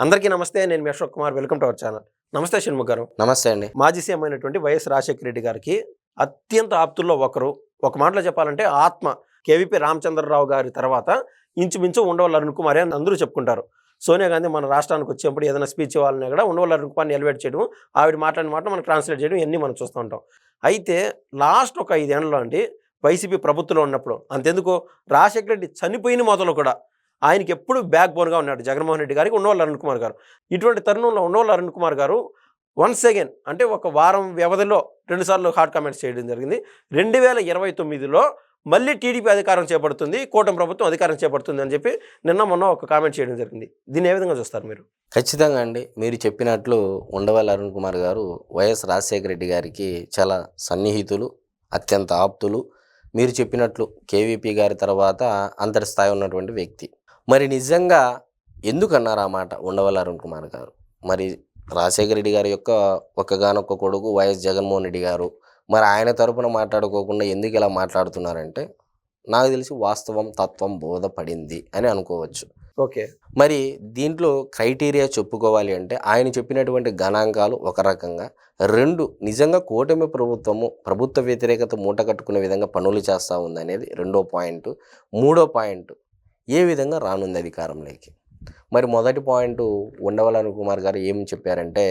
అందరికీ నమస్తే. నేను మీ Ashok Kumar. Welcome to our channel. నమస్తే షణ్ముఖ్ గారు. నమస్తే అండి. మాజీ సీఎం అయినటువంటి వైఎస్ రాజశేఖర రెడ్డి గారికి అత్యంత ఆప్తుల్లో ఒకరు. ఒక మాటలో చెప్పాలంటే ఆత్మ. కేవీపీ రామచంద్రరావు గారి తర్వాత ఇంచుమించు ఉండవల్లి అరుణ్ కుమార్ అని అందరూ చెప్పుకుంటారు. సోనియా గాంధీ మన రాష్ట్రానికి వచ్చేప్పుడు ఏదైనా స్పీచ్ ఇవ్వాలన్నా కూడా ఉండవల్లి అరుణ్ కుమార్ని ఎలివేట్ చేయడం, ఆవిడ మాట్లాడిన మాట మనం ట్రాన్స్లేట్ చేయడం ఇవన్నీ మనం చూస్తూ ఉంటాం. అయితే లాస్ట్ ఒక 5 ఏళ్లలో అండి వైసీపీ ప్రభుత్వంలో ఉన్నప్పుడు అంతెందుకు రాజశేఖర రెడ్డి చనిపోయిన మొదలు కూడా ఆయనకి ఎప్పుడు బ్యాక్ బోన్గా ఉన్నాడు జగన్మోహన్ రెడ్డి గారికి ఉండవల్లి అరుణ్ కుమార్ గారు. ఇటువంటి తరుణంలో ఉండవల్లి అరుణ్ కుమార్ గారు వన్స్ అగైన్ అంటే ఒక వారం వ్యవధిలో 2 సార్లు హాట్ కామెంట్స్ చేయడం జరిగింది. 2029లో మళ్ళీ టీడీపీ అధికారం చేపడుతుంది, కూటమి ప్రభుత్వం అధికారం చేపడుతుంది అని చెప్పి నిన్న మొన్న ఒక కామెంట్ చేయడం జరిగింది. దీన్ని ఏ విధంగా చూస్తారు మీరు? ఖచ్చితంగా అండి. మీరు చెప్పినట్లు ఉండవల్లి అరుణ్ కుమార్ గారు వైఎస్ రాజశేఖర రెడ్డి గారికి చాలా సన్నిహితులు, అత్యంత ఆప్తులు. మీరు చెప్పినట్లు కేవీపీ గారి తర్వాత అంతటి స్థాయి ఉన్నటువంటి వ్యక్తి. మరి నిజంగా ఎందుకన్నారు ఆ మాట ఉండవల్లి అరుణ్ కుమార్ గారు? మరి రాజశేఖర రెడ్డి గారి యొక్క ఒక్కగానొక్క కొడుకు వైఎస్ జగన్మోహన్ రెడ్డి గారు, మరి ఆయన తరపున మాట్లాడుకోకుండా ఎందుకు ఇలా మాట్లాడుతున్నారంటే నాకు తెలిసి వాస్తవం, తత్వం బోధపడింది అని అనుకోవచ్చు. ఓకే. మరి దీంట్లో క్రైటీరియా చెప్పుకోవాలి అంటే ఆయన చెప్పినటువంటి గణాంకాలు ఒక రకంగా, 2 నిజంగా కూటమి ప్రభుత్వము ప్రభుత్వ వ్యతిరేకత మూట కట్టుకునే విధంగా పనులు చేస్తూ ఉంది అనేది 2వ పాయింట్. 3వ పాయింట్ ఏ విధంగా రానుంది అధికారంలోకి. మరి మొదటి పాయింట్ ఉండవల్లి అరుణ్ కుమార్ గారు ఏం చెప్పారంటే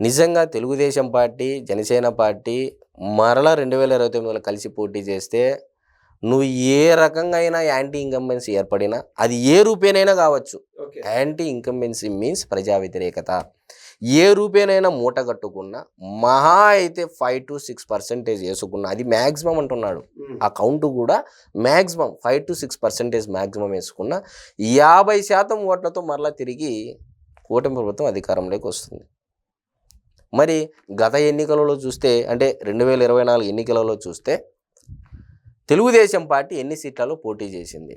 నిజంగా తెలుగుదేశం పార్టీ, జనసేన పార్టీ మరలా 2029లో కలిసి పోటీ చేస్తే నువ్వు ఏ రకంగా అయినా యాంటీ ఇంకంబెన్సీ ఏర్పడినా అది ఏ రూపేనైనా కావచ్చు. యాంటీ ఇంకంబెన్సీ మీన్స్ ప్రజా వ్యతిరేకత. ఏ రూపేనైనా మూట కట్టుకున్నా మహా అయితే 5 to 6% వేసుకున్నా, అది మ్యాక్సిమం అంటున్నాడు. ఆ కౌంట్ కూడా మ్యాక్సిమం 5 to 6% మ్యాక్సిమం వేసుకున్నా 50% ఓట్లతో మరలా తిరిగి కూటమి ప్రభుత్వం అధికారంలోకి వస్తుంది. మరి గత ఎన్నికలలో చూస్తే అంటే 2024 ఎన్నికలలో చూస్తే తెలుగుదేశం పార్టీ ఎన్ని సీట్లలో పోటీ చేసింది?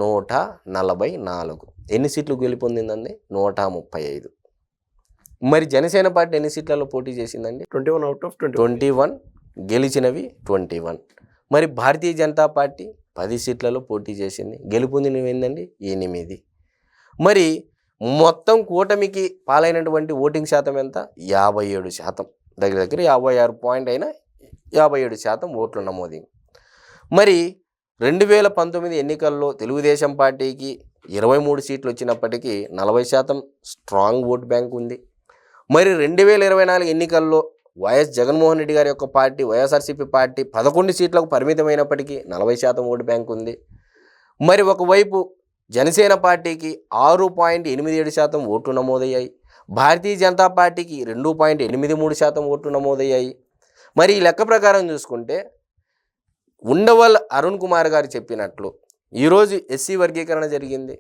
144. ఎన్ని సీట్లు గెలుపొందిందండి? 135. మరి జనసేన పార్టీ ఎన్ని సీట్లలో పోటీ చేసిందండి? 21 out of 21. గెలిచినవి 21. మరి భారతీయ జనతా పార్టీ 10 సీట్లలో పోటీ చేసింది, గెలుపొందినవి ఏందండి? 8. మరి మొత్తం కూటమికి పాలైనటువంటి ఓటింగ్ శాతం ఎంత? 57%. దగ్గర 56 పాయింట్ అయినా 57% ఓట్లు నమోదు. మరి 2019 ఎన్నికల్లో తెలుగుదేశం పార్టీకి 23 సీట్లు వచ్చినప్పటికీ 40% స్ట్రాంగ్ ఓట్ బ్యాంక్ ఉంది. మరి 2024 ఎన్నికల్లో వైఎస్ జగన్మోహన్ రెడ్డి గారి యొక్క పార్టీ వైఎస్ఆర్సీపీ పార్టీ 11 సీట్లకు పరిమితమైనప్పటికీ 40% ఓటు బ్యాంక్ ఉంది. మరి ఒకవైపు జనసేన పార్టీకి 6.87% ఓట్లు నమోదయ్యాయి, భారతీయ జనతా పార్టీకి 2.83% ఓట్లు నమోదయ్యాయి. మరి ఈ లెక్క ప్రకారం చూసుకుంటే ఉండవల్లి అరుణ్ కుమార్ గారు చెప్పినట్లు ఈరోజు ఎస్సీ వర్గీకరణ జరిగింది,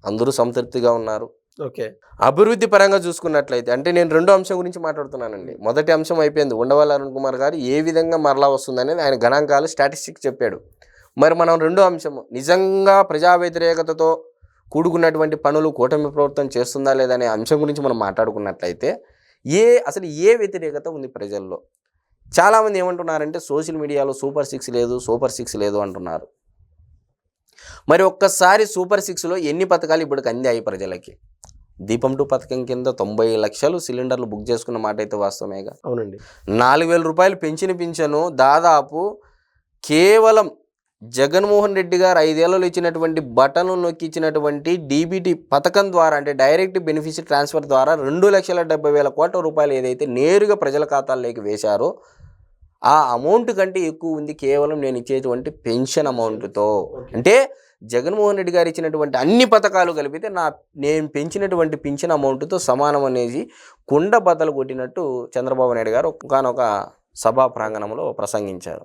అందరూ సంతృప్తిగా ఉన్నారు. ఓకే. అభివృద్ధి పరంగా చూసుకున్నట్లయితే అంటే నేను 2వ అంశం గురించి మాట్లాడుతున్నానండి. మొదటి అంశం అయిపోయింది, ఉండవల్లి అరుణ్ కుమార్ గారు ఏ విధంగా మరలా వస్తుందనేది ఆయన గణాంకాలు స్టాటిస్టిక్స్ చెప్పాడు. మరి మనం 2వ అంశము నిజంగా ప్రజా వ్యతిరేకతతో కూడుకున్నటువంటి పనులు కూటమి ప్రభుత్వం చేస్తుందా లేదా అనే అంశం గురించి మనం మాట్లాడుకున్నట్లయితే అసలు ఏ వ్యతిరేకత ఉంది ప్రజల్లో? చాలామంది ఏమంటున్నారంటే సోషల్ మీడియాలో సూపర్ 6 లేదు అంటున్నారు. మరి ఒక్కసారి సూపర్ 6లో ఎన్ని పథకాలు ఇప్పటికి అందాయి ప్రజలకి? దీపం 2 పథకం కింద 90 లక్షలు సిలిండర్లు బుక్ చేసుకున్న మాట అయితే వాస్తవమేగా. అవునండి. 4,000 రూపాయలు పింఛను దాదాపు కేవలం జగన్మోహన్ రెడ్డి గారు 5 ఏళ్లలో ఇచ్చినటువంటి బటన్లు నొక్కి ఇచ్చినటువంటి డీబీటీ పథకం ద్వారా అంటే డైరెక్ట్ బెనిఫిషరీ ట్రాన్స్ఫర్ ద్వారా 2,70,000 కోట్ల రూపాయలు ఏదైతే నేరుగా ప్రజల ఖాతాల్లోకి వేశారో ఆ అమౌంట్ కంటే ఎక్కువ ఉంది కేవలం నేను ఇచ్చేటువంటి పెన్షన్ అమౌంట్తో. అంటే జగన్మోహన్ రెడ్డి గారు ఇచ్చినటువంటి అన్ని పథకాలు కలిపితే నేను పెంచినటువంటి పెన్షన్ అమౌంట్తో సమానం అనేది కుండ బద్దలు కొట్టినట్టు చంద్రబాబు నాయుడు గారు ఒకానొక సభా ప్రాంగణంలో ప్రసంగించారు.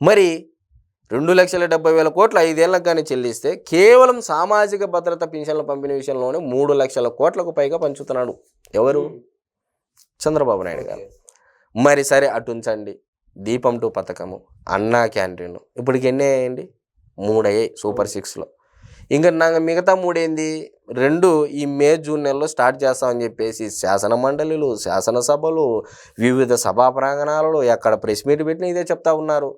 మరి 2,70,000 కోట్లు 5 ఏళ్ళకు కానీ చెల్లిస్తే కేవలం సామాజిక భద్రత పెన్షన్ల పంపిణీ విషయంలోనే 3 లక్షల కోట్లకు పైగా పంచుతున్నాడు. ఎవరు? చంద్రబాబు నాయుడు గారు. మరి సరే అటు ఉంచండి, దీపం 2 పథకము, అన్నా క్యాంటీన్ ఇప్పటికి ఎన్ని అయ్యాయండి? 3 అయ్యాయి సూపర్ 6లో. ఇంకా మిగతా 3 ఏంది? 2 ఈ మే జూన్ నెలలో స్టార్ట్ చేస్తామని చెప్పేసి శాసన మండలిలు, శాసనసభలు, వివిధ సభా ప్రాంగణాలలో ఎక్కడ ప్రెస్ మీట్ పెట్టినా ఇదే చెప్తా ఉన్నారు.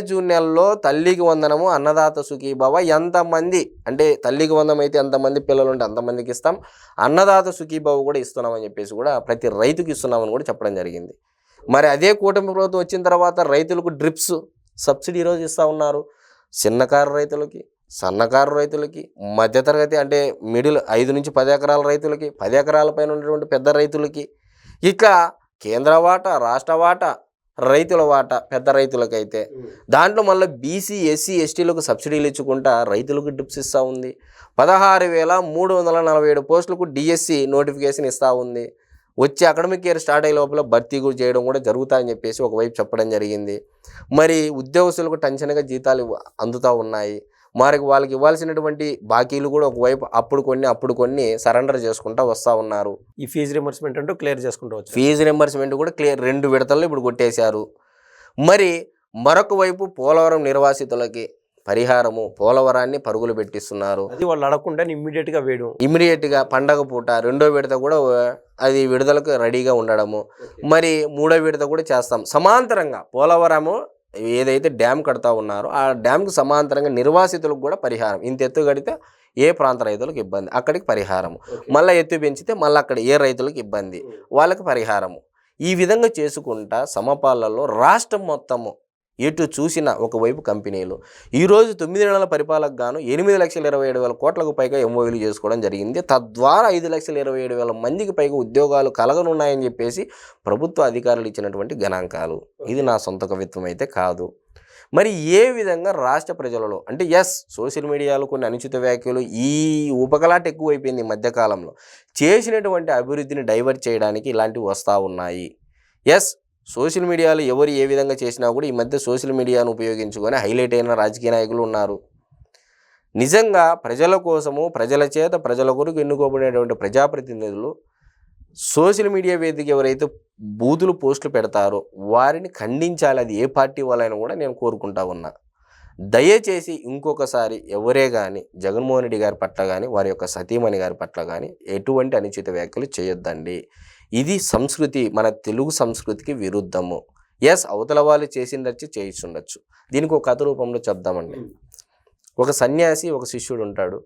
జూన్ నెలలో తల్లికి వందనము, అన్నదాత సుఖీభవ ఎంతమంది అంటే తల్లికి వందనం అయితే ఎంతమంది పిల్లలు ఉంటే అంతమందికి ఇస్తాం, అన్నదాత సుఖీభవ కూడా ఇస్తున్నామని చెప్పేసి కూడా ప్రతి రైతుకి ఇస్తున్నామని కూడా చెప్పడం జరిగింది. మరి అదే కూటమి ప్రభుత్వం వచ్చిన తర్వాత రైతులకు డ్రిప్స్ సబ్సిడీ ఈరోజు ఇస్తూ ఉన్నారు. చిన్నకారు రైతులకి, సన్నకారు రైతులకి, మధ్యతరగతి అంటే మిడిల్ 5 నుంచి 10 ఎకరాల రైతులకి, 10 ఎకరాల పైన ఉన్నటువంటి పెద్ద రైతులకి, ఇట్లా కేంద్ర వాటా, రాష్ట్ర వాటా, రైతుల వాటా పెద్ద రైతులకైతే దాంట్లో మళ్ళీ బీసీ, ఎస్సీ, ఎస్టీలకు సబ్సిడీలు ఇచ్చుకుంటా రైతులకు డ్రిప్స్ ఇస్తూ ఉంది. 16,347 పోస్టులకు డిఎస్సి నోటిఫికేషన్ ఇస్తూ ఉంది. వచ్చే అకాడమిక్ ఇయర్ స్టార్ట్ అయ్యే లోపల భర్తీ కూడా చేయడం కూడా జరుగుతాయని చెప్పేసి ఒకవైపు చెప్పడం జరిగింది. మరి ఉద్యోగస్తులకు టెన్షన్గా జీతాలు అందుతూ ఉన్నాయి. మరి వాళ్ళకి ఇవ్వాల్సినటువంటి బాకీలు కూడా ఒకవైపు అప్పుడు కొన్ని సరెండర్ చేసుకుంటూ వస్తూ ఉన్నారు. ఈ ఫీజు రింబర్స్మెంట్ అంటూ క్లియర్ చేసుకుంటూ వచ్చారు. ఫీజు రింబర్స్మెంట్ కూడా క్లియర్ 2 విడతల్లో ఇప్పుడు కొట్టేశారు. మరి మరొక వైపు పోలవరం నిర్వాసితులకి పరిహారము, పోలవరాన్ని పరుగులు పెట్టిస్తున్నారు. అది వాళ్ళు అడగకుండా ఇమ్మీడియట్గా పండగ పూట 2వ విడత కూడా అది విడుదలకు రెడీగా ఉండడము. మరి 3వ విడత కూడా చేస్తాం. సమాంతరంగా పోలవరము ఏదైతే డ్యామ్ కడతా ఉన్నారో ఆ డ్యామ్కు సమాంతరంగా నిర్వాసితులకు కూడా పరిహారం. ఇంత ఎత్తు కడితే ఏ ప్రాంత రైతులకు ఇబ్బంది, అక్కడికి పరిహారము. మళ్ళీ ఎత్తు పెంచితే మళ్ళీ అక్కడ ఏ రైతులకు ఇబ్బంది, వాళ్ళకి పరిహారము. ఈ విధంగా చేసుకుంటా సమపాలనలో రాష్ట్రం మొత్తము ఎటు చూసిన ఒకవైపు కంపెనీలు ఈరోజు 9 నెలల పరిపాలనకు గాను 8,27,000 కోట్లకు పైగా ఎంఓయూలు చేసుకోవడం జరిగింది. తద్వారా 5,27,000 మందికి పైగా ఉద్యోగాలు కలగనున్నాయని చెప్పేసి ప్రభుత్వ అధికారులు ఇచ్చినటువంటి గణాంకాలు. ఇది నా సొంత కవిత్వం అయితే కాదు. మరి ఏ విధంగా రాష్ట్ర ప్రజలలో అంటే సోషల్ మీడియాలో కొన్ని అనుచిత వ్యాఖ్యలు, ఈ ఉపకలాట ఎక్కువైపోయింది ఈ మధ్యకాలంలో, చేసినటువంటి అభివృద్ధిని డైవర్ట్ చేయడానికి ఇలాంటివి వస్తూ ఉన్నాయి. సోషల్ మీడియాలో ఎవరు ఏ విధంగా చేసినా కూడా ఈ మధ్య సోషల్ మీడియాను ఉపయోగించుకొని హైలైట్ అయిన రాజకీయ నాయకులు ఉన్నారు. నిజంగా ప్రజల కోసము, ప్రజల చేత, ప్రజల కొరకు ఎన్నుకోబడినటువంటి ప్రజాప్రతినిధులు సోషల్ మీడియా వేదిక ఎవరైతే బూతులు పోస్టులు పెడతారో వారిని ఖండించాలి. అది ఏ పార్టీ వాళ్ళైనా కూడా నేను కోరుకుంటా ఉన్నా. దయచేసి ఇంకొకసారి ఎవరే కానీ జగన్మోహన్ రెడ్డి గారి పట్ల కానీ వారి యొక్క సతీమణి గారి పట్ల కానీ ఎటువంటి అనుచిత వ్యాఖ్యలు చేయొద్దండి. ఇది సంస్కృతి, మన తెలుగు సంస్కృతికి విరుద్ధము. అవతల వాళ్ళు చేసిండొచ్చు, చేయిస్తుండొచ్చు. దీనికి ఒక కథ రూపంలో చెప్దామండి. ఒక సన్యాసి, ఒక శిష్యుడు ఉంటాడు.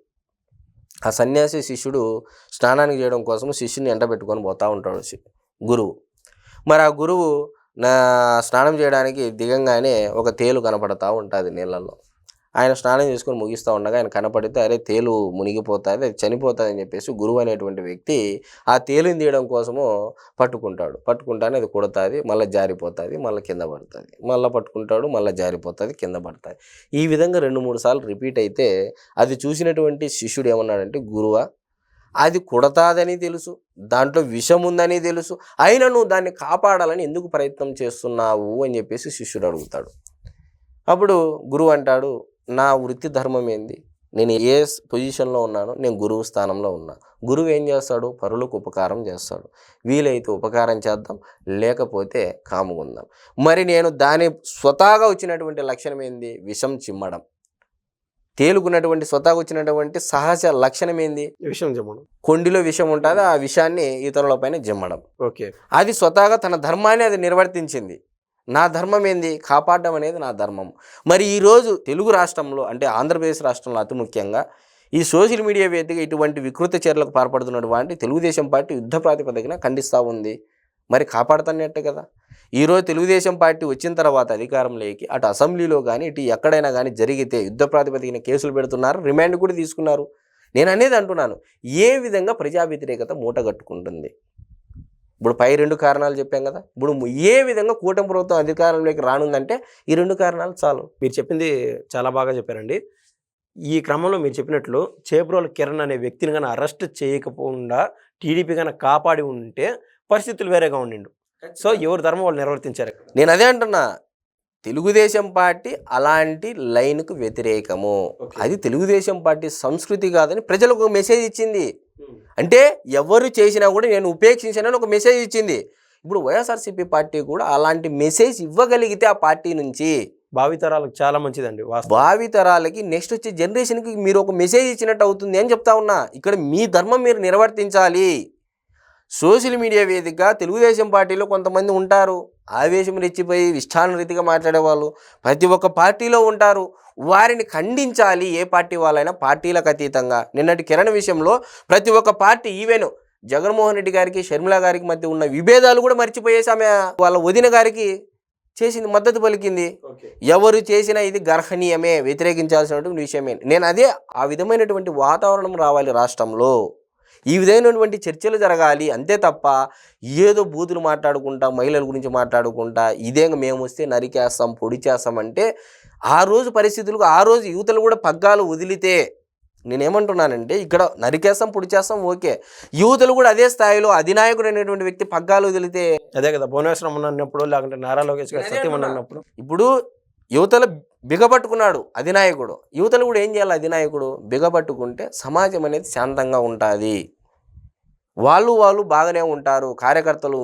ఆ సన్యాసి శిష్యుడు స్నానానికి చేయడం కోసం శిష్యుని ఎండబెట్టుకొని పోతూ ఉంటాడు గురువు. మరి ఆ గురువు స్నానం చేయడానికి దిగంగానే ఒక తేలు కనపడతా ఉంటుంది నీళ్ళల్లో. ఆయన స్నానం చేసుకొని ముగిస్తూ ఉండగా ఆయన కనపడితే అరే తేలు మునిగిపోతుంది, అది చనిపోతుంది అని చెప్పేసి గురువు అనేటువంటి వ్యక్తి ఆ తేలుని తీయడం కోసము పట్టుకుంటానే అది కొడుతుంది, మళ్ళీ జారిపోతుంది, మళ్ళీ కింద పడుతుంది, మళ్ళీ పట్టుకుంటాడు, మళ్ళీ జారిపోతుంది, కింద పడుతుంది. ఈ విధంగా 2-3 సార్లు రిపీట్ అయితే అది చూసినటువంటి శిష్యుడు ఏమన్నాడంటే, గురువా అది కొడతాదని తెలుసు, దాంట్లో విషం ఉందని తెలుసు, అయినా నువ్వు దాన్ని కాపాడాలని ఎందుకు ప్రయత్నం చేస్తున్నావు అని చెప్పేసి శిష్యుడు అడుగుతాడు. అప్పుడు గురువు అంటాడు, నా వృత్తి ధర్మం ఏంది, నేను ఏ పొజిషన్లో ఉన్నానో నేను గురువు స్థానంలో ఉన్నా. గురువు ఏం చేస్తాడు, పరులకు ఉపకారం చేస్తాడు. వీలైతే ఉపకారం చేద్దాం, లేకపోతే కాముకుందాం. మరి నేను దాని స్వతహాగా వచ్చినటువంటి లక్షణం ఏంది, విషం చిమ్మడం. తేలుకున్నటువంటి స్వతహాగా వచ్చినటువంటి సహజ లక్షణం ఏంది, విషం చిమ్మడం. కొండిలో విషం ఉంటుంది, ఆ విషాన్ని ఇతరుల పైన జిమ్మడం. ఓకే, అది స్వతహాగా తన ధర్మాన్ని అది నిర్వర్తించింది. నా ధర్మం ఏంది, కాపాడడం అనేది నా ధర్మం. మరి ఈరోజు తెలుగు రాష్ట్రంలో అంటే ఆంధ్రప్రదేశ్ రాష్ట్రంలో అతి ముఖ్యంగా ఈ సోషల్ మీడియా వేదిక ఇటువంటి వికృత చర్యలకు పాల్పడుతున్నటువంటి తెలుగుదేశం పార్టీ యుద్ధ ప్రాతిపదికన ఖండిస్తూ ఉంది. మరి కాపాడుతున్నట్టే కదా. ఈరోజు తెలుగుదేశం పార్టీ వచ్చిన తర్వాత అధికారంలోకి అటు అసెంబ్లీలో కానీ ఇటు ఎక్కడైనా కానీ జరిగితే యుద్ధ ప్రాతిపదికన కేసులు పెడుతున్నారు, రిమాండ్ కూడా తీసుకున్నారు. నేను అనేది అంటున్నాను, ఏ విధంగా ప్రజా వ్యతిరేకత మూటగట్టుకుంటుంది. ఇప్పుడు పై 2 కారణాలు చెప్పాం కదా. ఇప్పుడు ఏ విధంగా కూటమి ప్రభుత్వం అధికారంలోకి రానుందంటే ఈ 2 కారణాలు చాలు. మీరు చెప్పింది చాలా బాగా చెప్పారండి. ఈ క్రమంలో మీరు చెప్పినట్లు చేబ్రోలు కిరణ్ అనే వ్యక్తిని కానీ అరెస్ట్ చేయకపోకుండా టీడీపీ కానీ కాపాడి ఉంటే పరిస్థితులు వేరేగా ఉండిండు. సో ఎవరి ధర్మం వాళ్ళు నిర్వర్తించారు. నేను అదే అంటున్నా, తెలుగుదేశం పార్టీ అలాంటి లైన్కు వ్యతిరేకము. అది తెలుగుదేశం పార్టీ సంస్కృతి కాదని ప్రజలకు మెసేజ్ ఇచ్చింది. అంటే ఎవరు చేసినా కూడా నేను ఉపేక్షించానని ఒక మెసేజ్ ఇచ్చింది. ఇప్పుడు వైఎస్ఆర్సీపీ పార్టీ కూడా అలాంటి మెసేజ్ ఇవ్వగలిగితే ఆ పార్టీ నుంచి భావితరాలకు చాలా మంచిదండి. భావితరాలకి నెక్స్ట్ వచ్చే జనరేషన్కి మీరు ఒక మెసేజ్ ఇచ్చినట్టు అవుతుంది అని చెప్తా ఉన్నా. ఇక్కడ మీ ధర్మం మీరు నిర్వర్తించాలి. సోషల్ మీడియా వేదికగా తెలుగుదేశం పార్టీలో కొంతమంది ఉంటారు, ఆవేశం రెచ్చిపోయి ఇష్టానురీతిగా మాట్లాడేవాళ్ళు ప్రతి ఒక్క పార్టీలో ఉంటారు. వారిని ఖండించాలి, ఏ పార్టీ వాళ్ళైనా పార్టీలకు అతీతంగా. నిన్నటి కిరణ్ విషయంలో ప్రతి ఒక్క పార్టీ, ఈవెన్ జగన్మోహన్ రెడ్డి గారికి షర్మిల గారికి మధ్య ఉన్న విభేదాలు కూడా మర్చిపోయేసి ఆమె వాళ్ళ వదిన గారికి చేసింది, మద్దతు పలికింది. ఎవరు చేసినా ఇది గర్హనీయమే, వ్యతిరేకించాల్సినటువంటి విషయమే. నేను అదే ఆ విధమైనటువంటి వాతావరణం రావాలి రాష్ట్రంలో, ఈ విధమైనటువంటి చర్చలు జరగాలి. అంతే తప్ప ఏదో బూతులు మాట్లాడుకుంటా, మహిళల గురించి మాట్లాడుకుంటా, ఇదే మేము వస్తే నరికేస్తాం, పొడి చేస్తాం అంటే ఆ రోజు పరిస్థితులకు, ఆ రోజు యువతలు కూడా పగ్గాలు వదిలితే, నేనేమంటున్నానంటే ఇక్కడ నరికేస్తాం, పొడి చేస్తాం ఓకే, యువతలు కూడా అదే స్థాయిలో అధినాయకుడు అనేటువంటి వ్యక్తి పగ్గాలు వదిలితే, అదే కదా భువనేశ్వరం అన్నప్పుడు, లేకుంటే నారా లోకేష్ గారు సత్యమని అన్నప్పుడు, ఇప్పుడు యువతలు బిగపట్టుకున్నాడు అధినాయకుడు, యువతలు కూడా ఏం చేయాలి, అధినాయకుడు బిగపట్టుకుంటే సమాజం అనేది శాంతంగా ఉంటుంది, వాళ్ళు బాగానే ఉంటారు, కార్యకర్తలు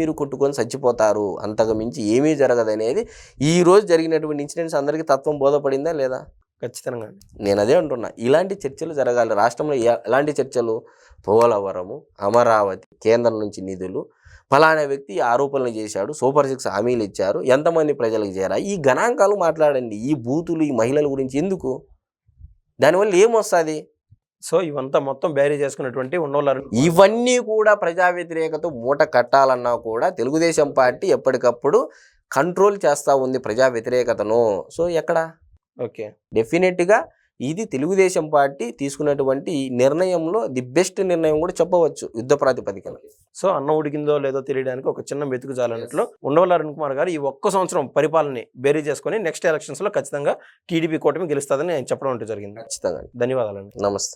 మీరు కొట్టుకొని చచ్చిపోతారు, అంతకు మించి ఏమీ జరగదనేది ఈరోజు జరిగినటువంటి ఇన్సిడెంట్స్ అందరికీ తత్వం బోధపడిందా లేదా? ఖచ్చితంగా. నేను అదే అంటున్నా, ఇలాంటి చర్చలు జరగాలి రాష్ట్రంలో. ఎలాంటి చర్చలు? పోలవరము, అమరావతి, కేంద్రం నుంచి నిధులు, ఫలానా వ్యక్తి ఆరోపణలు చేశాడు, సూపర్ 6 హామీలు ఇచ్చారు, ఎంతమంది ప్రజలకు చేరా, ఈ గణాంకాలు మాట్లాడండి. ఈ బూతులు, ఈ మహిళల గురించి ఎందుకు? దానివల్ల ఏమొస్తుంది? సో ఇవంతా మొత్తం బ్యారీ చేసుకున్నటువంటి ఉన్నోళ్ళు ఇవన్నీ కూడా ప్రజా వ్యతిరేకత మూట కట్టాలన్నా కూడా తెలుగుదేశం పార్టీ ఎప్పటికప్పుడు కంట్రోల్ చేస్తూ ఉంది ప్రజా వ్యతిరేకతను. సో ఎక్కడ? ఓకే, డెఫినెట్గా ఇది తెలుగుదేశం పార్టీ తీసుకున్నటువంటి నిర్ణయంలో ది బెస్ట్ నిర్ణయం కూడా చెప్పవచ్చు, యుద్ధ ప్రాతిపదికన. సో అన్నం ఉడికిందో లేదో తెలియడానికి ఒక చిన్న మెతుకు చాలన్నట్లు ఉండవల్లి అరుణ్ కుమార్ గారు ఈ ఒక్క సంవత్సరం పరిపాలనని బేరీ చేసుకొని నెక్స్ట్ ఎలక్షన్స్లో ఖచ్చితంగా టీడీపీ కూటమి గెలుస్తుందని ఆయన చెప్పడం అంటూ జరిగింది. ఖచ్చితంగా. ధన్యవాదాలండి. నమస్తే.